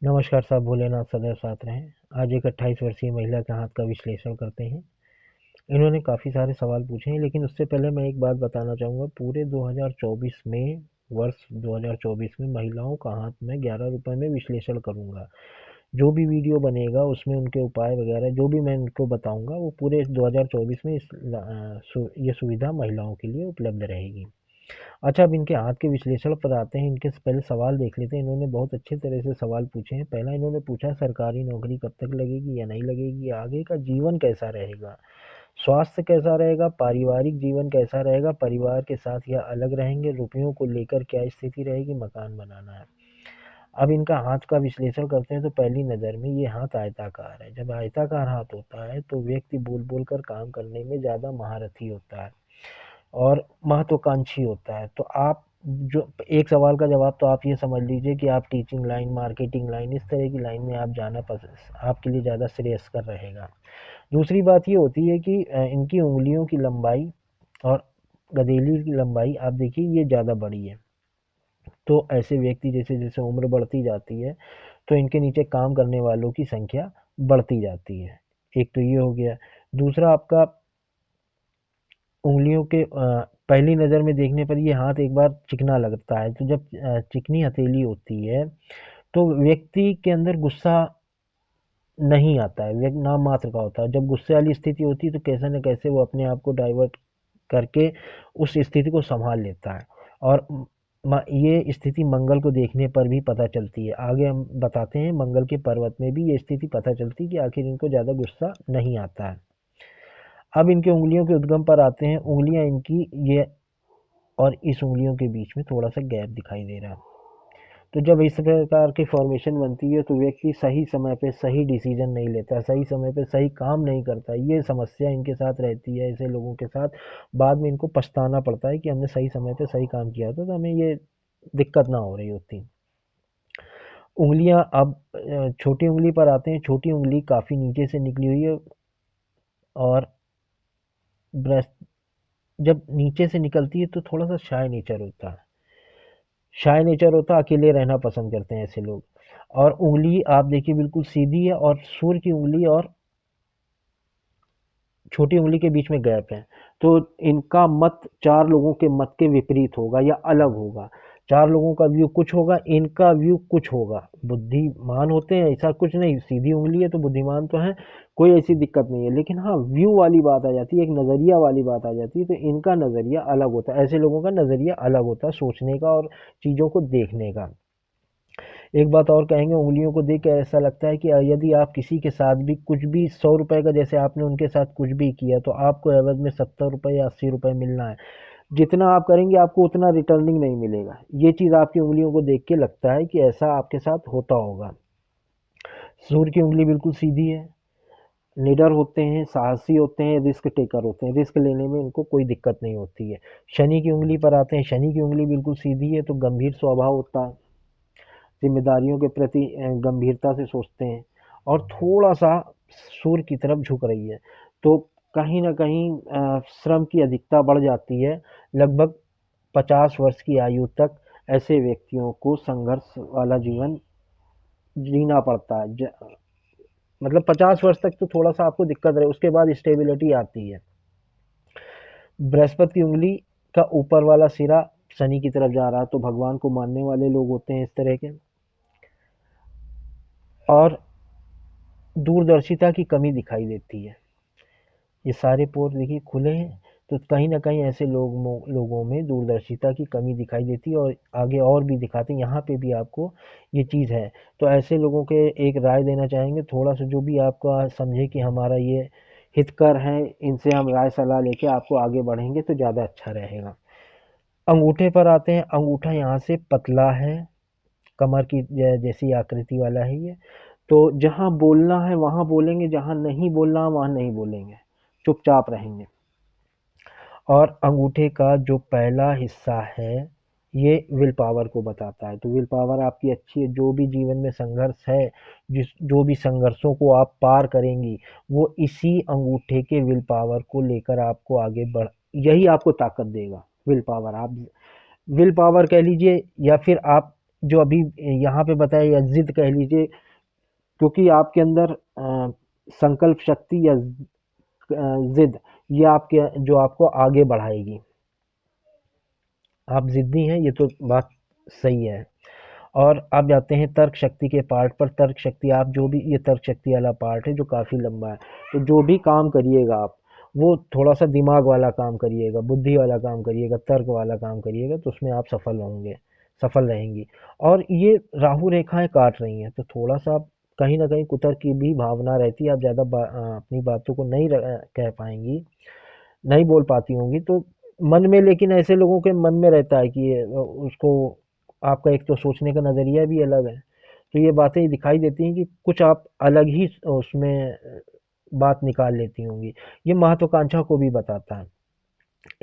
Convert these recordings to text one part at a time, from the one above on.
नमस्कार साहब, भोलेनाथ सदैव साथ रहें। आज एक 28 वर्षीय महिला के हाथ का विश्लेषण करते हैं। इन्होंने काफ़ी सारे सवाल पूछे हैं, लेकिन उससे पहले मैं एक बात बताना चाहूँगा। पूरे 2024 में, वर्ष 2024 में महिलाओं का हाथ मैं 11 रुपये में विश्लेषण करूँगा। जो भी वीडियो बनेगा उसमें उनके उपाय वगैरह जो भी मैं उनको बताऊँगा, वो पूरे 2024 में ये सुविधा महिलाओं के लिए उपलब्ध रहेगी। अच्छा, अब इनके हाथ के विश्लेषण पर आते हैं। इनके पहले सवाल देख लेते हैं। इन्होंने बहुत अच्छे तरह से सवाल पूछे हैं। पहला इन्होंने पूछा, सरकारी नौकरी कब तक लगेगी या नहीं लगेगी, आगे का जीवन कैसा रहेगा, स्वास्थ्य कैसा रहेगा, पारिवारिक जीवन कैसा रहेगा, परिवार के साथ या अलग रहेंगे, रुपयों को लेकर क्या स्थिति रहेगी, मकान बनाना है। अब इनका हाथ का विश्लेषण करते हैं तो पहली नज़र में ये हाथ आयताकार है। जब आयताकार हाथ होता है तो व्यक्ति बोल बोल कर काम करने में ज़्यादा महारथी होता है और महत्वाकांक्षी होता है। तो आप जो एक सवाल का जवाब तो आप ये समझ लीजिए कि आप टीचिंग लाइन, मार्केटिंग लाइन, इस तरह की लाइन में आप जाना आपके लिए ज़्यादा श्रेयस्कर रहेगा। दूसरी बात ये होती है कि इनकी उंगलियों की लंबाई और गदेली की लंबाई आप देखिए ये ज़्यादा बड़ी है। तो ऐसे व्यक्ति जैसे जैसे उम्र बढ़ती जाती है तो इनके नीचे काम करने वालों की संख्या बढ़ती जाती है। एक तो ये हो गया। दूसरा, आपका उंगलियों के पहली नज़र में देखने पर ये हाथ एक बार चिकना लगता है। तो जब चिकनी हथेली होती है तो व्यक्ति के अंदर गुस्सा नहीं आता है, व्यक्ति नाम मात्र का होता है। जब गुस्से वाली स्थिति होती है तो कैसे न कैसे वो अपने आप को डाइवर्ट करके उस स्थिति को संभाल लेता है। और ये स्थिति मंगल को देखने पर भी पता चलती है। आगे हम बताते हैं, मंगल के पर्वत में भी ये स्थिति पता चलती है कि आखिर इनको ज़्यादा गुस्सा नहीं आता है। अब इनके उंगलियों के उद्गम पर आते हैं। उंगलियां इनकी ये और इस उंगलियों के बीच में थोड़ा सा गैप दिखाई दे रहा है। तो जब इस प्रकार की फॉर्मेशन बनती है तो व्यक्ति सही समय पे सही डिसीजन नहीं लेता, सही समय पे सही काम नहीं करता। ये समस्या इनके साथ रहती है। ऐसे लोगों के साथ बाद में इनको पछताना पड़ता है कि हमने सही समय पे सही काम किया होता तो हमें ये दिक्कत ना हो रही होती। उंगलियां अब छोटी उंगली पर आते हैं। छोटी उंगली काफ़ी नीचे से निकली हुई है और ब्रेस्ट जब नीचे से निकलती है तो थोड़ा सा शाय नेचर होता है। शाय नेचर होता है, अकेले रहना पसंद करते हैं ऐसे लोग। और उंगली आप देखिए बिल्कुल सीधी है और सूर्य की उंगली और छोटी उंगली के बीच में गैप है। तो इनका मत चार लोगों के मत के विपरीत होगा या अलग होगा। चार लोगों का व्यू कुछ होगा, इनका व्यू कुछ होगा। बुद्धिमान होते हैं ऐसा कुछ नहीं, सीधी उंगली है तो बुद्धिमान तो है, कोई ऐसी दिक्कत नहीं है। लेकिन हाँ, व्यू वाली बात आ जाती है, एक नज़रिया वाली बात आ जाती है। तो इनका नज़रिया अलग होता है, ऐसे लोगों का नज़रिया अलग होता है सोचने का और चीज़ों को देखने का। एक बात और कहेंगे, उंगलियों को देख के ऐसा लगता है कि यदि आप किसी के साथ भी कुछ भी 100 रुपए का, जैसे आपने उनके साथ कुछ भी किया तो आपको एवज में 70 रुपए या 80 रुपए मिलना है। जितना आप करेंगे आपको उतना रिटर्निंग नहीं मिलेगा। ये चीज़ आपकी उंगलियों को देख के लगता है कि ऐसा आपके साथ होता होगा। सूर्य की उंगली बिल्कुल सीधी है। निडर होते हैं, साहसी होते हैं, रिस्क टेकर होते हैं। रिस्क लेने में इनको कोई दिक्कत नहीं होती है। शनि की उंगली पर आते हैं। शनि की उंगली बिल्कुल सीधी है तो गंभीर स्वभाव होता है, जिम्मेदारियों के प्रति गंभीरता से सोचते हैं और थोड़ा सा सूर्य की तरफ झुक रही है। तो कहीं ना कहीं श्रम की अधिकता बढ़ जाती है। लगभग 50 वर्ष की आयु तक ऐसे व्यक्तियों को संघर्ष वाला जीवन जीना पड़ता है। मतलब 50 वर्ष तक तो थोड़ा सा आपको दिक्कत रहे, उसके बाद स्टेबिलिटी आती है। बृहस्पति की उंगली का ऊपर वाला सिरा शनि की तरफ जा रहा है तो भगवान को मानने वाले लोग होते हैं इस तरह के। और दूरदर्शिता की कमी दिखाई देती है। ये सारे पोर देखिए खुले हैं तो कहीं ना कहीं ऐसे लोगों में दूरदर्शिता की कमी दिखाई देती है। और आगे और भी दिखाते हैं, यहाँ पे भी आपको ये चीज़ है। तो ऐसे लोगों के एक राय देना चाहेंगे, थोड़ा सा जो भी आपका समझे कि हमारा ये हितकर है, इनसे हम राय सलाह लेके आपको आगे बढ़ेंगे तो ज़्यादा अच्छा रहेगा। अंगूठे पर आते हैं। अंगूठा यहाँ से पतला है, कमर की जैसी आकृति वाला है ये। तो जहाँ बोलना है वहाँ बोलेंगे, जहाँ नहीं बोलना है वहाँ नहीं बोलेंगे, चुपचाप रहेंगे। और अंगूठे का जो पहला हिस्सा है ये विल पावर को बताता है। तो विल पावर आपकी अच्छी है। जो भी जीवन में संघर्ष है, जो भी संघर्षों को आप पार करेंगी, वो इसी अंगूठे के विल पावर को लेकर आपको आगे बढ़, यही आपको ताकत देगा। विल पावर, आप विल पावर कह लीजिए या फिर आप जो अभी यहाँ पे बताया, या जिद कह लीजिए, क्योंकि आपके अंदर संकल्प शक्ति या जिद, ये आपके जो आपको आगे बढ़ाएगी। आप जिद्दी हैं, ये तो बात सही है। और आप जाते हैं तर्क शक्ति के पार्ट पर। तर्क शक्ति, आप जो भी, ये तर्क शक्ति वाला पार्ट है जो काफ़ी लंबा है। तो जो भी काम करिएगा आप, वो थोड़ा सा दिमाग वाला काम करिएगा, बुद्धि वाला काम करिएगा, तर्क वाला काम करिएगा, तो उसमें आप सफल होंगे, सफल रहेंगी। और ये राहु रेखाएं काट रही हैं, तो थोड़ा सा आप कहीं ना कहीं कुतर्क की भी भावना रहती है। आप ज़्यादा अपनी बातों को नहीं कह पाएंगी, नहीं बोल पाती होंगी। तो मन में, लेकिन ऐसे लोगों के मन में रहता है कि उसको, आपका एक तो सोचने का नज़रिया भी अलग है। तो ये बातें दिखाई देती हैं कि कुछ आप अलग ही उसमें बात निकाल लेती होंगी। ये महत्वाकांक्षा को भी बताता है।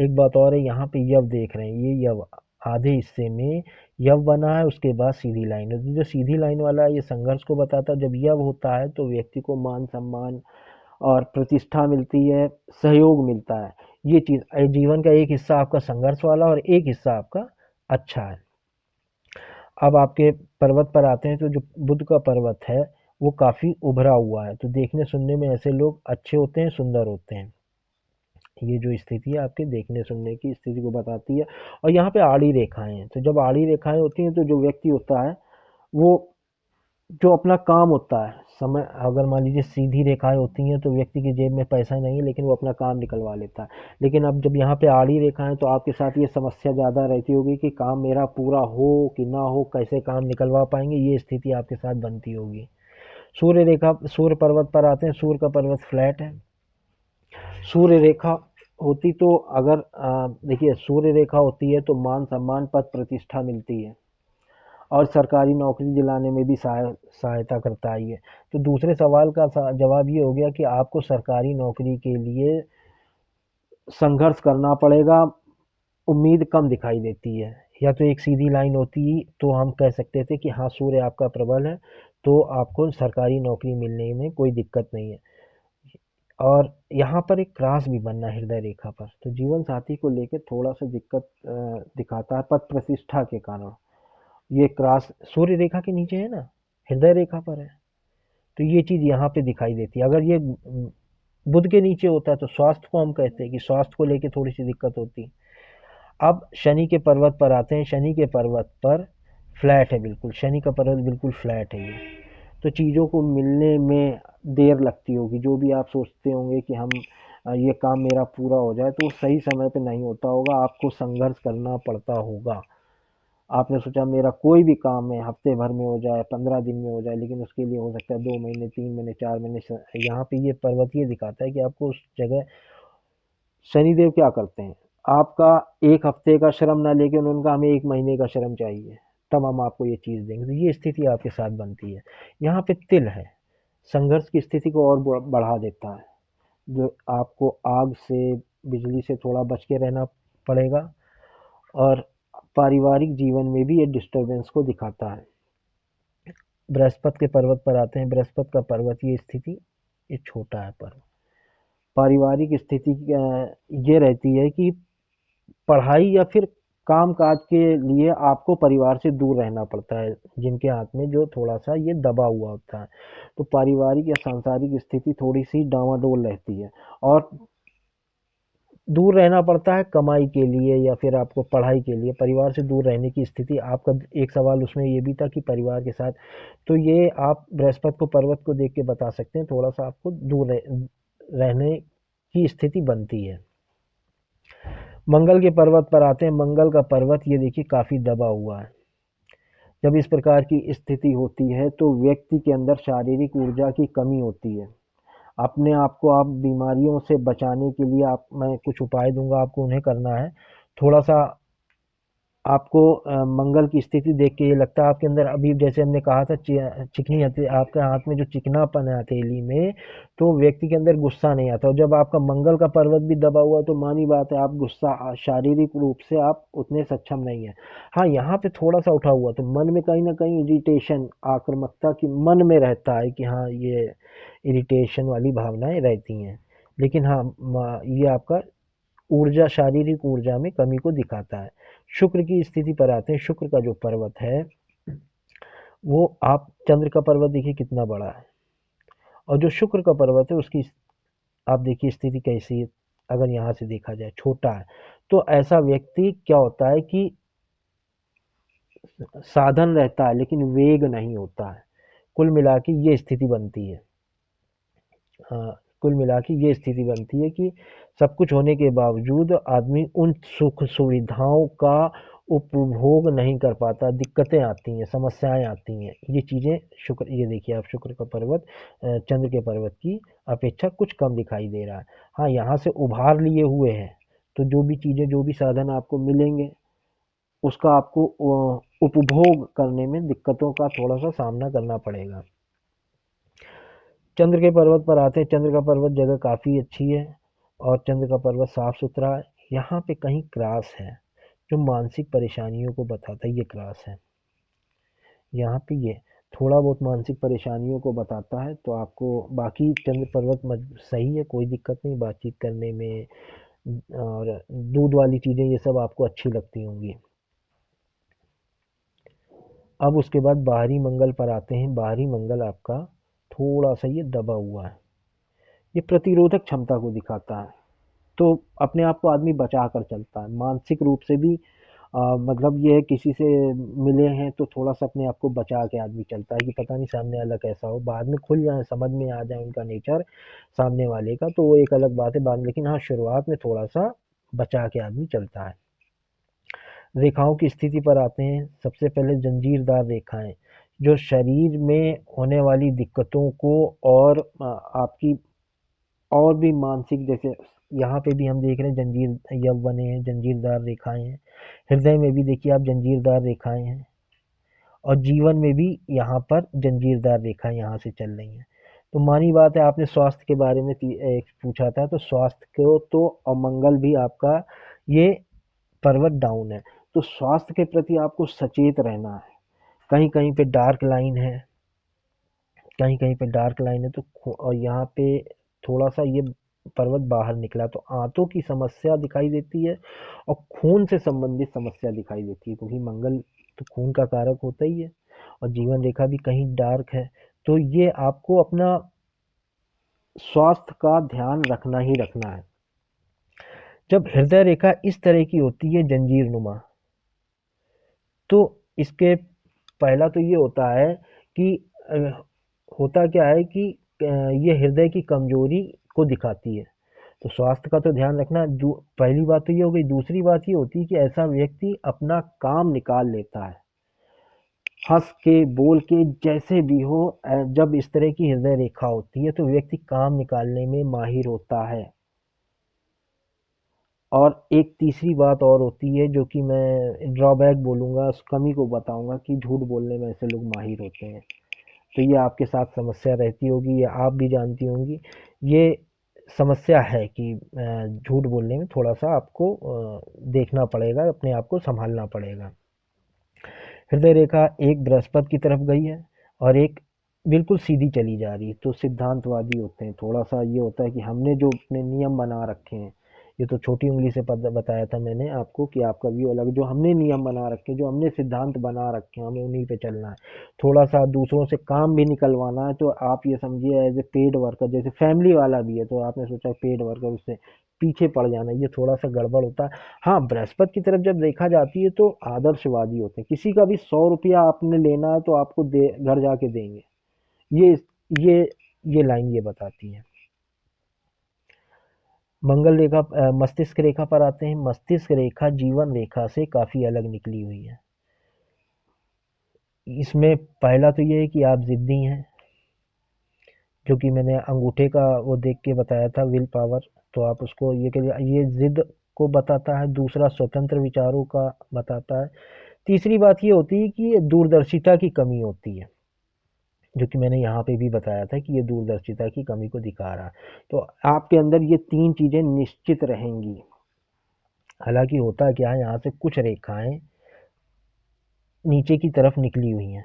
एक बात और है, यहाँ पे यव देख रहे हैं, ये यव आधे हिस्से में यव बना है, उसके बाद सीधी लाइन है। जो सीधी लाइन वाला है, ये संघर्ष को बताता है। जब यव होता है तो व्यक्ति को मान सम्मान और प्रतिष्ठा मिलती है, सहयोग मिलता है। ये चीज़, जीवन का एक हिस्सा आपका संघर्ष वाला और एक हिस्सा आपका अच्छा है। अब आपके पर्वत पर आते हैं, तो जो बुध का पर्वत है वो काफ़ी उभरा हुआ है। तो देखने सुनने में ऐसे लोग अच्छे होते हैं, सुंदर होते हैं। ये जो स्थिति है आपके देखने सुनने की स्थिति को बताती है। और यहाँ पे आड़ी रेखाएं हैं, तो जब आड़ी रेखाएं होती हैं तो जो व्यक्ति होता है वो, जो अपना काम होता है, समय, अगर मान लीजिए सीधी रेखाएं होती हैं तो व्यक्ति की जेब में पैसा नहीं है, लेकिन वो अपना काम निकलवा लेता है। लेकिन अब जब यहाँ पे आड़ी रेखाएं, तो आपके साथ ये समस्या ज़्यादा रहती होगी कि काम मेरा पूरा हो कि ना हो, कैसे काम निकलवा पाएंगे, ये स्थिति आपके साथ बनती होगी। सूर्य रेखा, सूर्य पर्वत पर आते हैं। सूर्य का पर्वत फ्लैट है। सूर्य रेखा होती तो, अगर देखिए, सूर्य रेखा होती है तो मान सम्मान पद प्रतिष्ठा मिलती है, और सरकारी नौकरी दिलाने में भी सहायता करता है ये। तो दूसरे सवाल का जवाब ये हो गया कि आपको सरकारी नौकरी के लिए संघर्ष करना पड़ेगा, उम्मीद कम दिखाई देती है। या तो एक सीधी लाइन होती तो हम कह सकते थे कि हाँ, सूर्य आपका प्रबल है, तो आपको सरकारी नौकरी मिलने में कोई दिक्कत नहीं है। और यहाँ पर एक क्रॉस भी बनना है हृदय रेखा पर, तो जीवन साथी को लेकर थोड़ा सा दिक्कत दिखाता है पद प्रतिष्ठा के कारण। ये क्रॉस सूर्य रेखा के नीचे है ना, हृदय रेखा पर है, तो ये चीज यहाँ पे दिखाई देती है। अगर ये बुध के नीचे होता है तो स्वास्थ्य को हम कहते हैं कि स्वास्थ्य को लेके थोड़ी सी दिक्कत होती। अब शनि के पर्वत पर आते हैं। शनि के पर्वत पर फ्लैट है, बिल्कुल शनि का पर्वत बिल्कुल फ्लैट है ये। तो चीज़ों को मिलने में देर लगती होगी। जो भी आप सोचते होंगे कि हम ये काम मेरा पूरा हो जाए, तो वो सही समय पे नहीं होता होगा, आपको संघर्ष करना पड़ता होगा। आपने सोचा मेरा कोई भी काम है हफ्ते भर में हो जाए, 15 दिन में हो जाए, लेकिन उसके लिए हो सकता है 2 महीने, 3 महीने, 4 महीने। यहाँ पे ये पर्वत ये दिखाता है कि आपको उस जगह शनिदेव क्या करते हैं, आपका एक हफ्ते का श्रम ना लेके उन्होंने कहा हमें 1 महीने का श्रम चाहिए, तब हम आपको ये चीज़ देंगे। तो ये स्थिति आपके साथ बनती है। यहाँ पे तिल है, संघर्ष की स्थिति को और बढ़ा देता है। जो आपको आग से, बिजली से थोड़ा बच के रहना पड़ेगा। और पारिवारिक जीवन में भी ये डिस्टरबेंस को दिखाता है। बृहस्पति के पर्वत पर आते हैं। बृहस्पति का पर्वत ये स्थिति, ये छोटा है पर्वत। पारिवारिक स्थिति ये रहती है कि पढ़ाई या फिर काम काज के लिए आपको परिवार से दूर रहना पड़ता है, जिनके हाथ में जो थोड़ा सा ये दबा हुआ होता है। तो पारिवारिक या सांसारिक स्थिति थोड़ी सी डामाडोल रहती है, और दूर रहना पड़ता है कमाई के लिए या फिर आपको पढ़ाई के लिए, परिवार से दूर रहने की स्थिति। आपका एक सवाल उसमें ये भी था कि परिवार के साथ, तो ये आप बृहस्पति को, पर्वत को देख के बता सकते हैं, थोड़ा सा आपको दूर रहने की स्थिति बनती है। मंगल के पर्वत पर आते हैं। मंगल का पर्वत ये देखिए काफ़ी दबा हुआ है। जब इस प्रकार की स्थिति होती है तो व्यक्ति के अंदर शारीरिक ऊर्जा की कमी होती है। अपने आप को आप बीमारियों से बचाने के लिए, आप, मैं कुछ उपाय दूंगा आपको, उन्हें करना है। थोड़ा सा आपको मंगल की स्थिति देख के ये लगता है आपके अंदर, अभी जैसे हमने कहा था, चिकनी आपके हाथ में जो चिकनापन है हथेली में, तो व्यक्ति के अंदर गुस्सा नहीं आता। और जब आपका मंगल का पर्वत भी दबा हुआ है तो मानी बात है, आप गुस्सा, शारीरिक रूप से आप उतने सक्षम नहीं है। हाँ, यहाँ पे थोड़ा सा उठा हुआ, तो मन में कहीं ना कहीं इरिटेशन, आक्रामकता की मन में रहता है कि हाँ, ये इरिटेशन वाली भावनाएं रहती हैं। लेकिन हाँ, ये आपका ऊर्जा, शारीरिक ऊर्जा में कमी को दिखाता है। शुक्र की स्थिति पर आते हैं। शुक्र का जो पर्वत है वो आप चंद्र का पर्वत देखिए कितना बड़ा है, और जो शुक्र का पर्वत है उसकी आप देखिए स्थिति कैसी है, अगर यहाँ से देखा जाए छोटा है। तो ऐसा व्यक्ति क्या होता है कि साधन रहता है लेकिन वेग नहीं होता है। कुल मिला के ये स्थिति बनती है। कुल मिला के ये स्थिति बनती है कि सब कुछ होने के बावजूद आदमी उन सुख सुविधाओं का उपभोग नहीं कर पाता, दिक्कतें आती हैं, समस्याएं आती हैं। ये चीज़ें शुक्र, ये देखिए आप शुक्र का पर्वत चंद्र के पर्वत की अपेक्षा कुछ कम दिखाई दे रहा है। हाँ, यहाँ से उभार लिए हुए हैं, तो जो भी चीज़ें, जो भी साधन आपको मिलेंगे उसका आपको उपभोग करने में दिक्कतों का थोड़ा सा सामना करना पड़ेगा। चंद्र के पर्वत पर आते हैं। चंद्र का पर्वत जगह काफ़ी अच्छी है और चंद्र का पर्वत साफ सुथरा है। यहाँ पे कहीं क्रास है जो मानसिक परेशानियों को बताता है, ये क्रास है यहाँ पे, ये थोड़ा बहुत मानसिक परेशानियों को बताता है। तो आपको बाकी चंद्र पर्वत सही है, कोई दिक्कत नहीं बातचीत करने में, और दूध वाली चीज़ें ये सब आपको अच्छी लगती होंगी। अब उसके बाद बाहरी मंगल पर आते हैं। बाहरी मंगल आपका थोड़ा सा ये दबा हुआ है, ये प्रतिरोधक क्षमता को दिखाता है। तो अपने आप को आदमी बचा कर चलता है, मानसिक रूप से भी मतलब ये है किसी से मिले हैं तो थोड़ा सा अपने आप को बचा के आदमी चलता है कि पता नहीं सामने वाला कैसा हो, बाद में खुल जाए, समझ में आ जाए उनका नेचर सामने वाले का, तो वो एक अलग बात है बाद में। लेकिन हाँ, शुरुआत में थोड़ा सा बचा के आदमी चलता है। रेखाओं की स्थिति पर आते हैं। सबसे पहले जंजीरदार रेखाएं, जो शरीर में होने वाली दिक्कतों को और आपकी और भी मानसिक, जैसे यहाँ पे भी हम देख रहे हैं जंजीर यव बने हैं, जंजीरदार रेखाएं हैं। हृदय में भी देखिए आप जंजीरदार रेखाएं हैं, और जीवन में भी यहाँ पर जंजीरदार रेखाएं यहाँ से चल रही हैं। तो मानी बात है, आपने स्वास्थ्य के बारे में एक पूछा था, तो स्वास्थ्य को तो अमंगल भी आपका ये पर्वत डाउन है। तो स्वास्थ्य के प्रति आपको सचेत रहना है। कहीं कहीं पे डार्क लाइन है, कहीं कहीं पे डार्क लाइन है, तो और यहाँ पे थोड़ा सा ये पर्वत बाहर निकला तो आंतों की समस्या दिखाई देती है, और खून से संबंधित समस्या दिखाई देती है, क्योंकि मंगल तो खून का कारक होता ही है, और जीवन रेखा भी कहीं डार्क है। तो ये आपको अपना स्वास्थ्य का ध्यान रखना ही रखना है। जब हृदय रेखा इस तरह की होती है जंजीर नुमा, तो इसके पहला तो ये होता है कि अ, होता क्या है कि ये हृदय की कमजोरी को दिखाती है। तो स्वास्थ्य का तो ध्यान रखना, पहली बात तो ये हो गई। दूसरी बात ये होती है कि ऐसा व्यक्ति अपना काम निकाल लेता है, हंस के बोल के जैसे भी हो। जब इस तरह की हृदय रेखा होती है तो व्यक्ति काम निकालने में माहिर होता है। और एक तीसरी बात और होती है जो कि मैं ड्रॉबैक बोलूँगा, उस कमी को बताऊँगा, कि झूठ बोलने में ऐसे लोग माहिर होते हैं। तो ये आपके साथ समस्या रहती होगी, ये आप भी जानती होंगी। ये समस्या है कि झूठ बोलने में थोड़ा सा आपको देखना पड़ेगा, अपने आप को संभालना पड़ेगा। हृदय रेखा एक बृहस्पति की तरफ गई है और एक बिल्कुल सीधी चली जा रही है। तो सिद्धांतवादी होते हैं, थोड़ा सा ये होता है कि हमने जो अपने नियम बना रखे हैं, ये तो छोटी उंगली से बताया था मैंने आपको कि आपका व्यू अलग, जो हमने नियम बना रखे हैं, जो हमने सिद्धांत बना रखे हैं, हमें उन्हीं पे चलना है। थोड़ा सा दूसरों से काम भी निकलवाना है, तो आप ये समझिए एज ए पेड वर्कर, जैसे फैमिली वाला भी है तो आपने सोचा पेड वर्कर, उससे पीछे पड़ जाना, ये थोड़ा सा गड़बड़ होता है। हाँ, बृहस्पति की तरफ जब देखा जाती है तो आदर्शवादी होते हैं, किसी का भी 100 रुपया आपने लेना है तो आपको दे, घर जाके देंगे। ये ये ये लाइन ये बताती है। मंगल रेखा मस्तिष्क रेखा पर आते हैं। मस्तिष्क रेखा जीवन रेखा से काफी अलग निकली हुई है। इसमें पहला तो ये है कि आप जिद्दी हैं, जो कि मैंने अंगूठे का वो देख के बताया था, विल पावर। तो आप उसको ये जिद को बताता है। दूसरा स्वतंत्र विचारों का बताता है। तीसरी बात ये होती है कि ये दूरदर्शिता की कमी होती है, जो कि मैंने यहाँ पे भी बताया था कि ये दूरदर्शिता की कमी को दिखा रहा है। तो आपके अंदर ये तीन चीजें निश्चित रहेंगी। हालांकि होता क्या है, यहाँ से कुछ रेखाएं नीचे की तरफ निकली हुई हैं,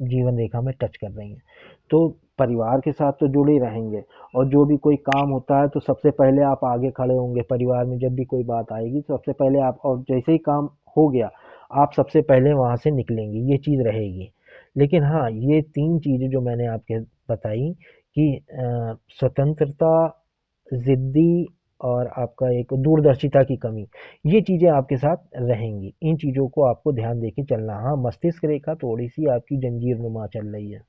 जीवन रेखा में टच कर रही हैं। तो परिवार के साथ तो जुड़े रहेंगे, और जो भी कोई काम होता है तो सबसे पहले आप आगे खड़े होंगे परिवार में। जब भी कोई बात आएगी तो सबसे पहले आप, और जैसे ही काम हो गया आप सबसे पहले वहां से निकलेंगे, ये चीज रहेगी। लेकिन हाँ, ये 3 चीज़ें जो मैंने आपके बताई कि स्वतंत्रता, ज़िद्दी और आपका एक दूरदर्शिता की कमी, ये चीज़ें आपके साथ रहेंगी। इन चीज़ों को आपको ध्यान देके चलना। हाँ, मस्तिष्क रेखा थोड़ी-सी आपकी जंजीर-नुमा चल रही है।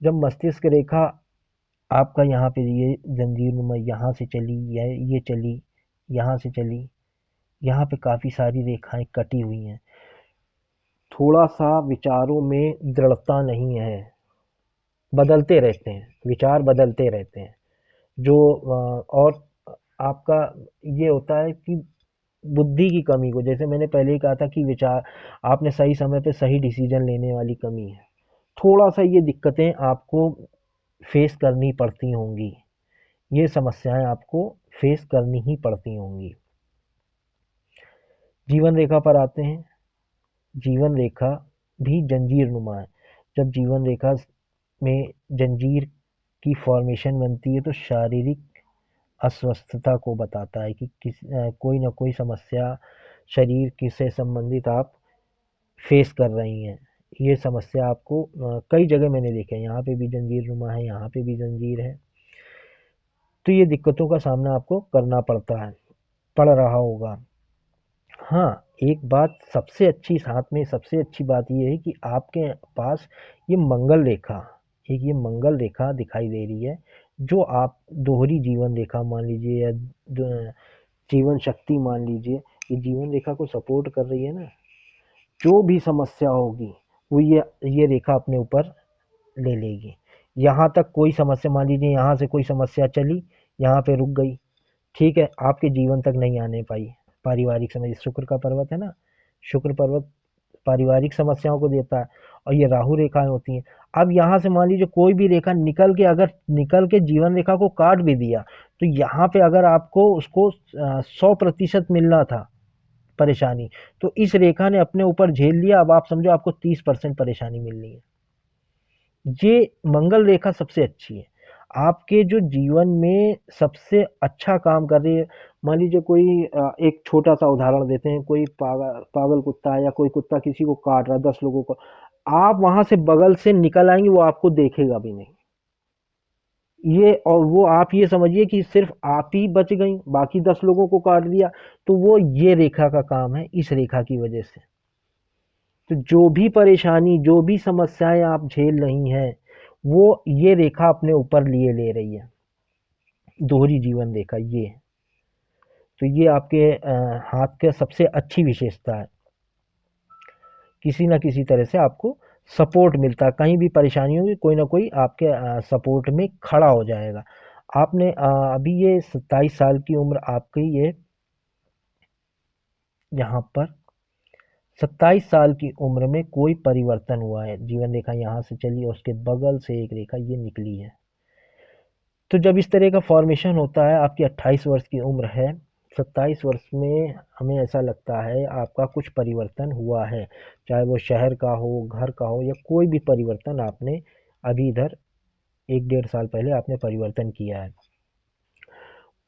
जब मस्तिष्क रेखा आपका यहाँ पे ये जंजीर-नुमा यहाँ से चली, ये चली, यहाँ से चली, यहाँ पे काफ़ी सारी रेखाएँ कटी हुई हैं। थोड़ा-सा विचारों में दृढ़ता नहीं है, बदलते रहते हैं, विचार बदलते रहते हैं। जो और आपका ये होता है कि बुद्धि की कमी को, जैसे मैंने पहले ही कहा था कि विचार आपने सही समय पे सही डिसीजन लेने वाली कमी है। थोड़ा-सा ये दिक्कतें आपको फेस करनी पड़ती होंगी, ये समस्याएँ आपको फेस करनी ही पड़ती होंगी। जीवन रेखा पर आते हैं। जीवन रेखा भी जंजीर-नुमा है। जब जीवन रेखा में जंजीर की फॉर्मेशन बनती है तो शारीरिक अस्वस्थता को बताता है कि कोई ना कोई समस्या शरीर की से संबंधित आप फेस कर रही हैं। ये समस्या आपको कई जगह मैंने देखा है, यहाँ पे भी जंजीर नुमा है, यहाँ पे भी जंजीर है। तो ये दिक्कतों का सामना आपको करना पड़ रहा होगा। हाँ, एक बात सबसे अच्छी, साथ में सबसे अच्छी बात ये है कि आपके पास ये मंगल रेखा, एक ये मंगल रेखा दिखाई दे रही है, जो आप दोहरी जीवन रेखा मान लीजिए या जीवन शक्ति मान लीजिए, ये जीवन रेखा को सपोर्ट कर रही है ना। जो भी समस्या होगी वो ये रेखा अपने ऊपर ले लेगी। यहाँ तक कोई समस्या, मान लीजिए यहाँ से कोई समस्या चली, यहाँ पे रुक गई, ठीक है, आपके जीवन तक नहीं आने पाई। पारिवारिक समस्या, शुक्र का पर्वत है ना, शुक्र पर्वत पारिवारिक समस्याओं को देता है, और ये राहु रेखाएं होती हैं। अब यहाँ से मान लीजिए कोई भी रेखा निकल के, अगर निकल के जीवन रेखा को काट भी दिया, तो यहाँ पे अगर आपको उसको 100% मिलना था परेशानी, तो इस रेखा ने अपने ऊपर झेल लिया। अब आप समझो आपको 30% परेशानी मिल रही है। ये मंगल रेखा सबसे अच्छी है, आपके जो जीवन में सबसे अच्छा काम कर रही है। मान लीजिए कोई एक छोटा सा उदाहरण देते हैं, कोई पागल पागल कुत्ता है या कोई कुत्ता किसी को काट रहा है, 10 लोगों को, आप वहां से बगल से निकल आएंगे, वो आपको देखेगा भी नहीं। ये और वो आप ये समझिए कि सिर्फ आप ही बच गई, बाकी 10 लोगों को काट दिया। तो वो ये रेखा का काम है, इस रेखा की वजह से। तो जो भी परेशानी, जो भी समस्याएं आप झेल रही हैं, वो ये रेखा अपने ऊपर लिए ले रही है, दोहरी जीवन रेखा ये। तो ये आपके हाथ के सबसे अच्छी विशेषता है, किसी ना किसी तरह से आपको सपोर्ट मिलता है। कहीं भी परेशानी होगी, कोई ना कोई आपके सपोर्ट में खड़ा हो जाएगा। आपने अभी ये 27 साल की उम्र आपकी, ये यहाँ पर 27 साल की उम्र में कोई परिवर्तन हुआ है। जीवन रेखा यहाँ से चली और उसके बगल से एक रेखा ये निकली है। तो जब इस तरह का फॉर्मेशन होता है, आपकी 28 वर्ष की उम्र है, 27 वर्ष में हमें ऐसा लगता है आपका कुछ परिवर्तन हुआ है, चाहे वो शहर का हो, घर का हो, या कोई भी परिवर्तन आपने अभी इधर 1 डेढ़ साल पहले आपने परिवर्तन किया है।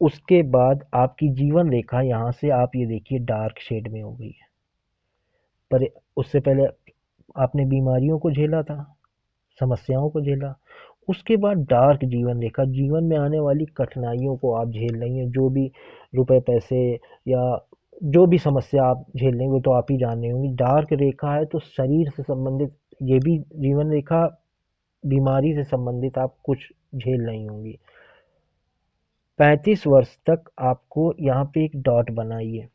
उसके बाद आपकी जीवन रेखा यहाँ से आप ये देखिए डार्क शेड में हो गई है। पर उससे पहले आपने बीमारियों को झेला था, समस्याओं को झेला, उसके बाद डार्क जीवन रेखा, जीवन में आने वाली कठिनाइयों को आप झेल रही हैं। जो भी रुपए पैसे या जो भी समस्या आप झेल रही हैं, वो तो आप ही जान रही होंगी। डार्क रेखा है तो शरीर से संबंधित ये भी जीवन रेखा, बीमारी से संबंधित आप कुछ झेल रही होंगी। 35 वर्ष तक आपको यहाँ पे एक डॉट बनाइए,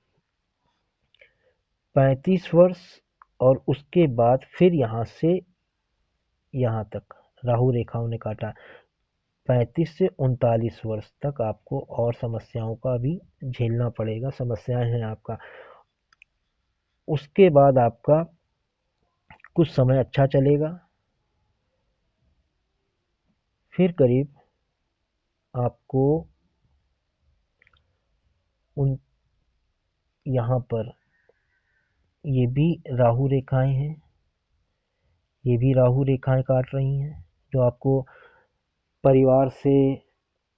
35 वर्ष, और उसके बाद फिर यहाँ से यहाँ तक राहु रेखाओं ने काटा। 35 से 39 वर्ष तक आपको और समस्याओं का भी झेलना पड़ेगा, समस्याएं हैं आपका। उसके बाद आपका कुछ समय अच्छा चलेगा, फिर करीब आपको उन यहाँ पर ये भी राहु रेखाएं हैं, ये भी राहु रेखाएं काट रही हैं, जो आपको परिवार से,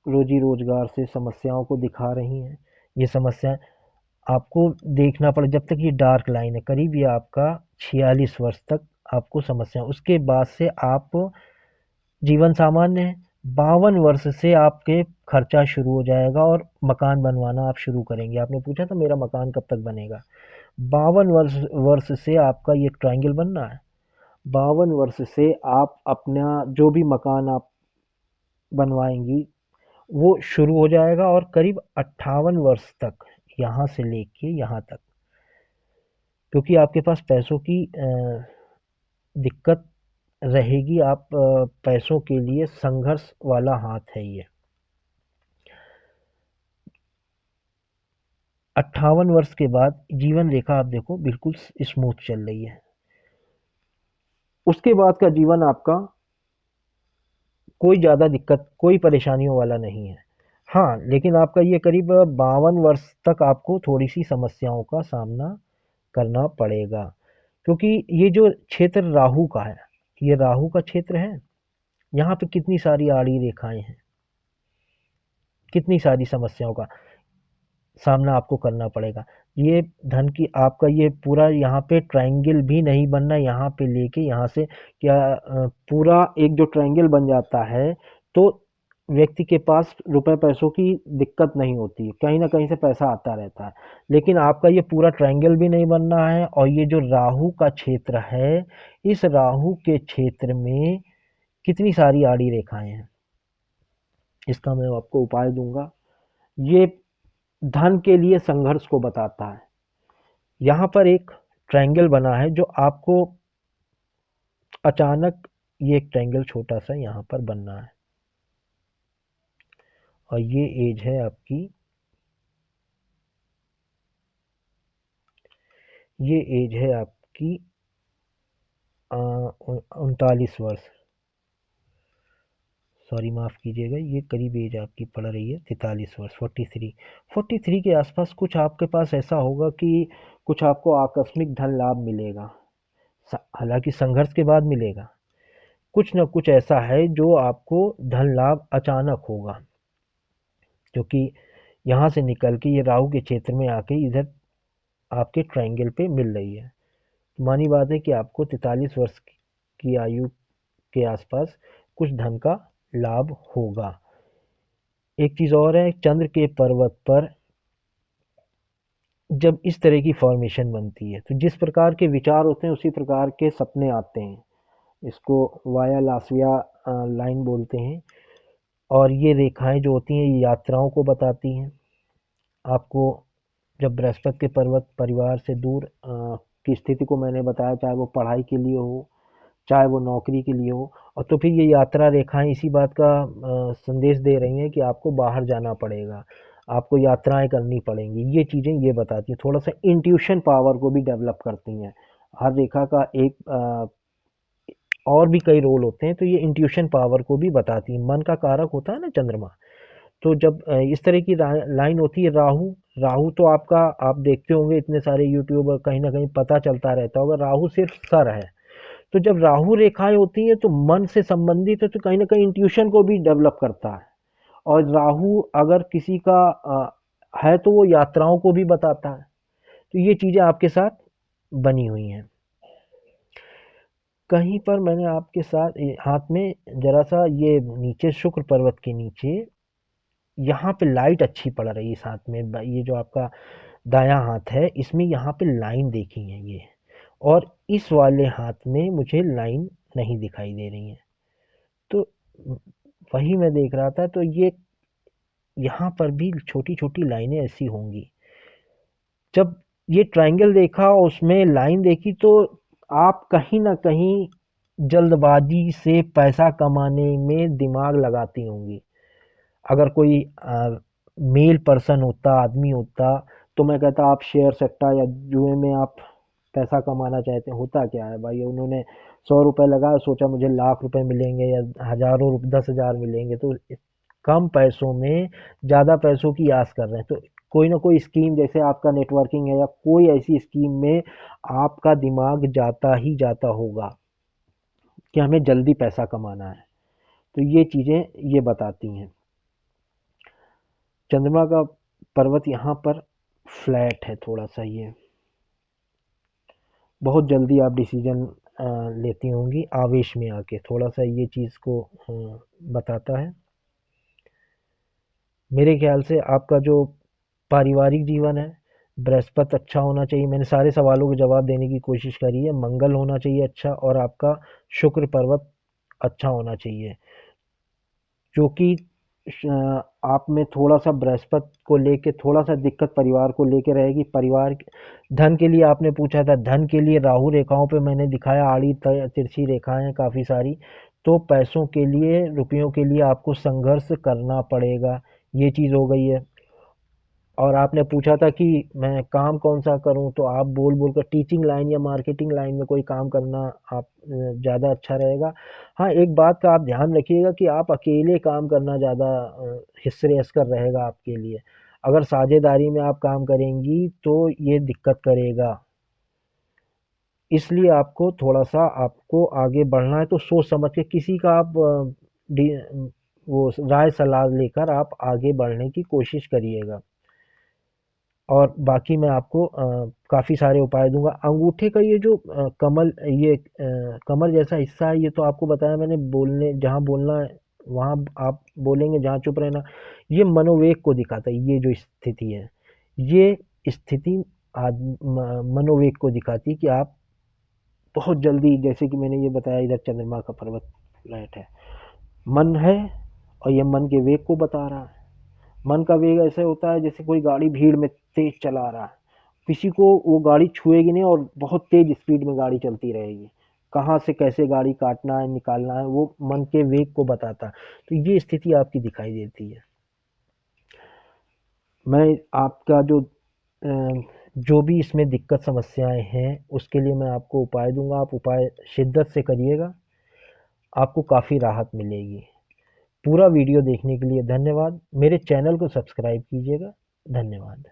रोजी रोजगार से समस्याओं को दिखा रही हैं। ये समस्याएं आपको देखना पड़े, जब तक ये डार्क लाइन है, करीब ये आपका 46 वर्ष तक आपको समस्या, उसके बाद से आप जीवन सामान्य है। 52 वर्ष से आपके खर्चा शुरू हो जाएगा और मकान बनवाना आप शुरू करेंगे। आपने पूछा था मेरा मकान कब तक बनेगा। 52 वर्ष वर्ष से आपका ये ट्रायंगल बनना है। 52 वर्ष से आप अपना जो भी मकान आप बनवाएंगी वो शुरू हो जाएगा और करीब 58 वर्ष तक, यहाँ से लेके यहाँ तक, क्योंकि आपके पास पैसों की दिक्कत रहेगी। आप पैसों के लिए संघर्ष वाला हाथ है ये। 58 वर्ष के बाद जीवन रेखा आप देखो बिल्कुल स्मूथ चल रही है। उसके बाद का जीवन आपका कोई ज़्यादा दिक्कत, कोई परेशानियों वाला नहीं है। हाँ, लेकिन आपका ये करीब 52 वर्ष तक आपको थोड़ी सी समस्याओं का सामना करना पड़ेगा, क्योंकि ये जो क्षेत्र राहु का है, ये राहु का क्षेत्र है। यहाँ पे कितनी सारी आड़ी रेखाएं हैं, कितनी सारी समस्याओं का सामना आपको करना पड़ेगा। ये धन की आपका ये पूरा यहाँ पे ट्रायंगल भी नहीं बनना, यहाँ पे लेके यहाँ से क्या पूरा एक जो ट्रायंगल बन जाता है तो व्यक्ति के पास रुपए पैसों की दिक्कत नहीं होती, कहीं ना कहीं से पैसा आता रहता है। लेकिन आपका ये पूरा ट्रायंगल भी नहीं बनना है, और ये जो राहु का क्षेत्र है, इस राहु के क्षेत्र में कितनी सारी आड़ी रेखाएं हैं, इसका मैं आपको उपाय दूंगा। ये धन के लिए संघर्ष को बताता है। यहाँ पर एक ट्रायंगल बना है जो आपको अचानक, ये एक ट्रायंगल छोटा सा यहाँ पर बनना है, और ये एज है आपकी, ये एज है आपकी 39 वर्ष, सॉरी माफ़ कीजिएगा, ये करीब एज आपकी पड़ रही है 43 वर्ष, 43 के आसपास कुछ आपके पास ऐसा होगा कि कुछ आपको आकस्मिक धन लाभ मिलेगा। हालांकि संघर्ष के बाद मिलेगा। कुछ न कुछ ऐसा है जो आपको धन लाभ अचानक होगा, क्योंकि यहाँ से निकल के ये राहु के क्षेत्र में आके इधर आपके ट्रायंगल पे मिल रही है। मानी बात है कि आपको 43 वर्ष की आयु के आसपास कुछ धन का लाभ होगा। एक चीज़ और है, चंद्र के पर्वत पर जब इस तरह की फॉर्मेशन बनती है तो जिस प्रकार के विचार होते हैं उसी प्रकार के सपने आते हैं। इसको वाया लासविया लाइन बोलते हैं। और ये रेखाएं जो होती हैं ये यात्राओं को बताती हैं। आपको जब बृहस्पति के पर्वत परिवार से दूर की स्थिति को मैंने बताया, चाहे वो पढ़ाई के लिए हो, चाहे वो नौकरी के लिए हो, और तो फिर ये यात्रा रेखाएं इसी बात का संदेश दे रही हैं कि आपको बाहर जाना पड़ेगा, आपको यात्राएं करनी पड़ेंगी। ये चीज़ें ये बताती हैं, थोड़ा सा इंट्यूशन पावर को भी डेवलप करती हैं। हर रेखा का एक और भी कई रोल होते हैं, तो ये इंट्यूशन पावर को भी बताती है। मन का कारक होता है ना चंद्रमा, तो जब इस तरह की लाइन होती है, राहु राहु तो आपका, आप देखते होंगे इतने सारे यूट्यूबर, कहीं ना कहीं पता चलता रहता होगा, राहु सिर्फ सर है। तो जब राहु रेखाएं होती हैं तो मन से संबंधित है, तो कहीं ना कहीं इंट्यूशन को भी डेवलप करता है। और राहु अगर किसी का है तो वो यात्राओं को भी बताता है। तो ये चीज़ें आपके साथ बनी हुई हैं। कहीं पर मैंने आपके साथ हाथ में जरा सा ये नीचे शुक्र पर्वत के नीचे यहाँ पे लाइट अच्छी पड़ रही है, साथ में ये जो आपका दायां हाथ है इसमें यहाँ पे लाइन देखी है ये, और इस वाले हाथ में मुझे लाइन नहीं दिखाई दे रही है। तो वही मैं देख रहा था, तो ये यहाँ पर भी छोटी छोटी लाइनें ऐसी होंगी। जब ये ट्रायंगल देखा और उसमें लाइन देखी तो आप कहीं ना कहीं जल्दबाजी से पैसा कमाने में दिमाग लगाती होंगी। अगर कोई मेल पर्सन होता, आदमी होता, तो मैं कहता आप शेयर सट्टा या जुए में आप पैसा कमाना चाहते हैं। होता क्या है भाई, उन्होंने 100 रुपये लगाया, सोचा मुझे लाख रुपए मिलेंगे या हजारों 10,000 मिलेंगे, तो कम पैसों में ज़्यादा पैसों की आस कर रहे हैं। तो कोई ना कोई स्कीम, जैसे आपका नेटवर्किंग है या कोई ऐसी स्कीम में आपका दिमाग जाता ही जाता होगा कि हमें जल्दी पैसा कमाना है। तो ये चीज़ें ये बताती हैं। चंद्रमा का पर्वत यहाँ पर फ्लैट है थोड़ा सा, ये बहुत जल्दी आप डिसीजन लेती होंगी आवेश में आके, थोड़ा सा ये चीज़ को बताता है। मेरे ख्याल से आपका जो पारिवारिक जीवन है, बृहस्पति अच्छा होना चाहिए। मैंने सारे सवालों के जवाब देने की कोशिश करी है। मंगल होना चाहिए अच्छा, और आपका शुक्र पर्वत अच्छा होना चाहिए, जो कि आप में थोड़ा सा बृहस्पति को लेके थोड़ा सा दिक्कत परिवार को लेके रहेगी। परिवार धन के लिए आपने पूछा था, धन के लिए राहु रेखाओं पे मैंने दिखाया, आड़ी तिरछी रेखाएं हैं काफ़ी सारी। तो पैसों के लिए, रुपयों के लिए आपको संघर्ष करना पड़ेगा, ये चीज़ हो गई है। और आपने पूछा था कि मैं काम कौन सा करूं, तो आप बोल बोल कर टीचिंग लाइन या मार्केटिंग लाइन में कोई काम करना आप ज़्यादा अच्छा रहेगा। हाँ, एक बात का आप ध्यान रखिएगा कि आप अकेले काम करना ज़्यादा श्रेयस्कर रहेगा आपके लिए। अगर साझेदारी में आप काम करेंगी तो ये दिक्कत करेगा। इसलिए आपको थोड़ा सा, आपको आगे बढ़ना है तो सोच समझ के किसी का आप वो राय सलाह लेकर आप आगे बढ़ने की कोशिश करिएगा। और बाकी मैं आपको काफ़ी सारे उपाय दूंगा। अंगूठे का ये जो कमल, ये कमर जैसा हिस्सा है, ये तो आपको बताया मैंने, बोलने जहाँ बोलना है वहाँ आप बोलेंगे, जहाँ चुप रहना। ये मनोवेग को दिखाता है, ये जो स्थिति है, ये स्थिति मनोवेग को दिखाती है कि आप बहुत जल्दी, जैसे कि मैंने ये बताया, इधर चंद्रमा का पर्वत फ्लैट है, मन है, और ये मन के वेग को बता रहा है। मन का वेग ऐसे होता है जैसे कोई गाड़ी भीड़ में तेज चला रहा है, किसी को वो गाड़ी छुएगी नहीं और बहुत तेज स्पीड में गाड़ी चलती रहेगी। कहाँ से कैसे गाड़ी काटना है, निकालना है, वो मन के वेग को बताता है। तो ये स्थिति आपकी दिखाई देती है। मैं आपका जो भी इसमें दिक्कत समस्याएं हैं, उसके लिए मैं आपको उपाय दूंगा। आप उपाय शिद्दत से करिएगा, आपको काफ़ी राहत मिलेगी। पूरा वीडियो देखने के लिए धन्यवाद। मेरे चैनल को सब्सक्राइब कीजिएगा। धन्यवाद।